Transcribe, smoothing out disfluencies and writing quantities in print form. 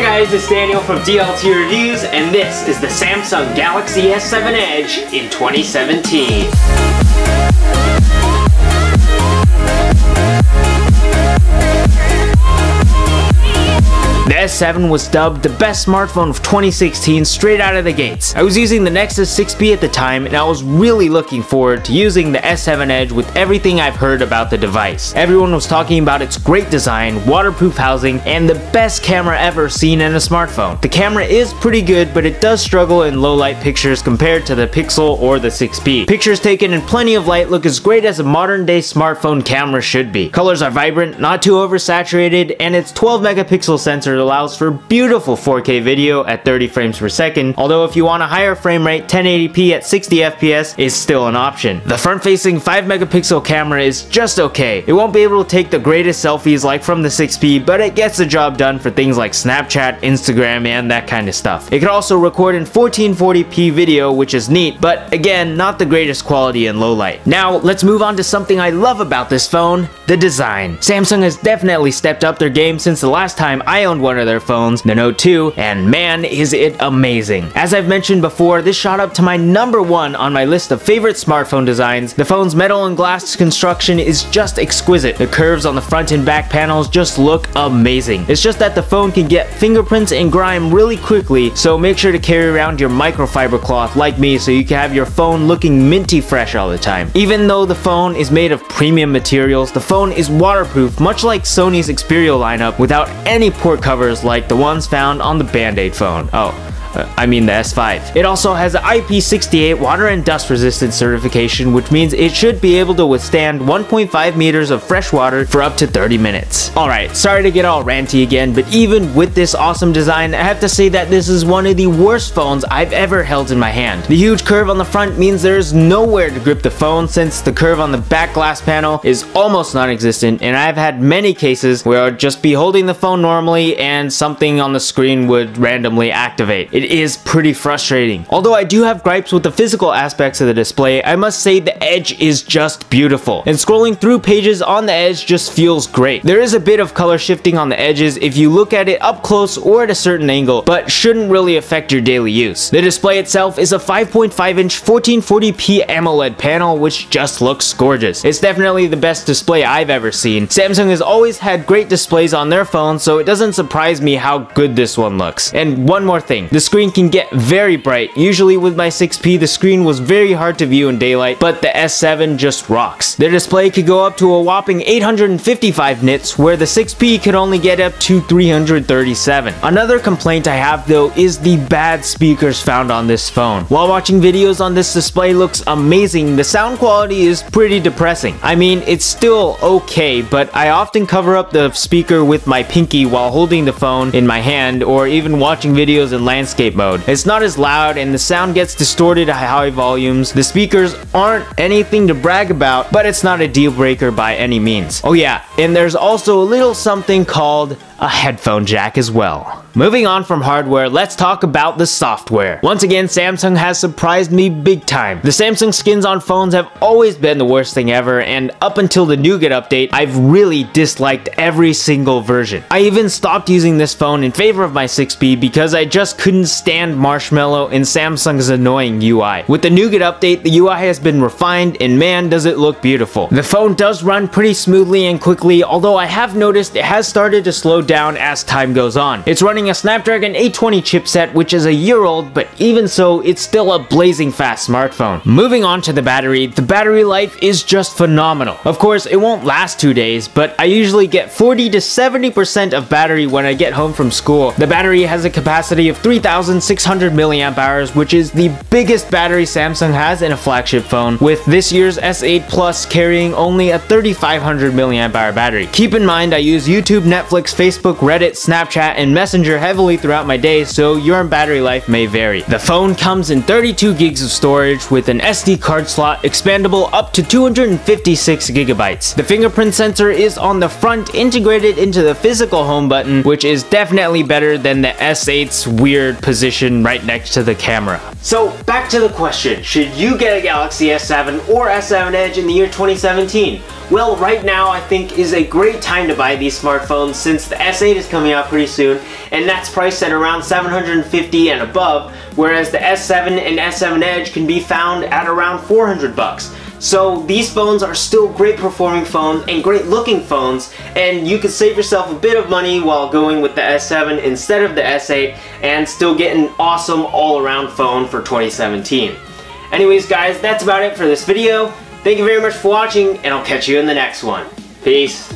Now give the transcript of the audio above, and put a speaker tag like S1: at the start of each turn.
S1: guys, it's Daniel from dltReviews, and this is the Samsung Galaxy S7 Edge in 2017. The S7 was dubbed the best smartphone of 2016 straight out of the gates. I was using the Nexus 6P at the time, and I was really looking forward to using the S7 Edge with everything I've heard about the device. Everyone was talking about its great design, waterproof housing, and the best camera ever seen in a smartphone. The camera is pretty good, but it does struggle in low light pictures compared to the Pixel or the 6P. Pictures taken in plenty of light look as great as a modern day smartphone camera should be. Colors are vibrant, not too oversaturated, and its 12 megapixel sensor allows for beautiful 4K video at 30 frames per second, although if you want a higher frame rate, 1080p at 60 FPS is still an option. The front-facing 5 megapixel camera is just okay. It won't be able to take the greatest selfies like from the 6P, but it gets the job done for things like Snapchat, Instagram, and that kind of stuff. It can also record in 1440p video, which is neat, but again, not the greatest quality in low light. Now, let's move on to something I love about this phone, the design. Samsung has definitely stepped up their game since the last time I owned one of their phones, the Note 2, and man is it amazing. As I've mentioned before, this shot up to my #1 on my list of favorite smartphone designs. The phone's metal and glass construction is just exquisite. The curves on the front and back panels just look amazing. It's just that the phone can get fingerprints and grime really quickly, so make sure to carry around your microfiber cloth like me so you can have your phone looking minty fresh all the time. Even though the phone is made of premium materials, the phone is waterproof, much like Sony's Xperia lineup, without any port covers like the ones found on the Band-Aid phone. I mean the S5. It also has an IP68 water and dust resistant certification, which means it should be able to withstand 1.5 meters of fresh water for up to 30 minutes. Alright, sorry to get all ranty again, but even with this awesome design, I have to say that this is one of the worst phones I've ever held in my hand. The huge curve on the front means there's nowhere to grip the phone, since the curve on the back glass panel is almost non-existent, and I've had many cases where I'd just be holding the phone normally and something on the screen would randomly activate. It is pretty frustrating. Although I do have gripes with the physical aspects of the display, I must say the Edge is just beautiful, and scrolling through pages on the Edge just feels great. There is a bit of color shifting on the edges if you look at it up close or at a certain angle, but shouldn't really affect your daily use. The display itself is a 5.5-inch 1440p AMOLED panel, which just looks gorgeous. It's definitely the best display I've ever seen. Samsung has always had great displays on their phones, so it doesn't surprise me how good this one looks. And one more thing, the screen can get very bright. Usually with my 6P, the screen was very hard to view in daylight, but the S7 just rocks. The display could go up to a whopping 855 nits, where the 6P could only get up to 337. Another complaint I have though is the bad speakers found on this phone. While watching videos on this display looks amazing, the sound quality is pretty depressing. I mean, it's still okay, but I often cover up the speaker with my pinky while holding the phone in my hand, or even watching videos in landscape mode. It's not as loud and the sound gets distorted at high volumes. The speakers aren't anything to brag about, but it's not a deal breaker by any means. Oh yeah, and there's also a little something called a headphone jack as well. Moving on from hardware, let's talk about the software. Once again, Samsung has surprised me big time. The Samsung skins on phones have always been the worst thing ever, and up until the Nougat update, I've really disliked every single version. I even stopped using this phone in favor of my 6P because I just couldn't stand Marshmallow and Samsung's annoying UI. With the Nougat update, the UI has been refined, and man does it look beautiful. The phone does run pretty smoothly and quickly, although I have noticed it has started to slow down as time goes on. It's running a Snapdragon 820 chipset, which is a year old, but even so, it's still a blazing fast smartphone. Moving on to the battery life is just phenomenal. Of course, it won't last 2 days, but I usually get 40 to 70% of battery when I get home from school. The battery has a capacity of 3,600 milliamp hours, which is the biggest battery Samsung has in a flagship phone, with this year's S8 Plus carrying only a 3,500 milliamp hour battery. Keep in mind, I use YouTube, Netflix, Facebook, Reddit, Snapchat, and Messenger heavily throughout my day, so your battery life may vary. The phone comes in 32 gigs of storage with an SD card slot expandable up to 256 gigabytes. The fingerprint sensor is on the front, integrated into the physical home button, which is definitely better than the S8's weird position right next to the camera. So back to the question, should you get a Galaxy S7 or S7 Edge in the year 2017? Well, right now I think is a great time to buy these smartphones since the S8 is coming out pretty soon, and that's priced at around $750 and above, whereas the S7 and S7 Edge can be found at around $400. So these phones are still great performing phones and great looking phones, and you can save yourself a bit of money while going with the S7 instead of the S8 and still get an awesome all-around phone for 2017. Anyways guys, that's about it for this video. Thank you very much for watching, and I'll catch you in the next one. Peace.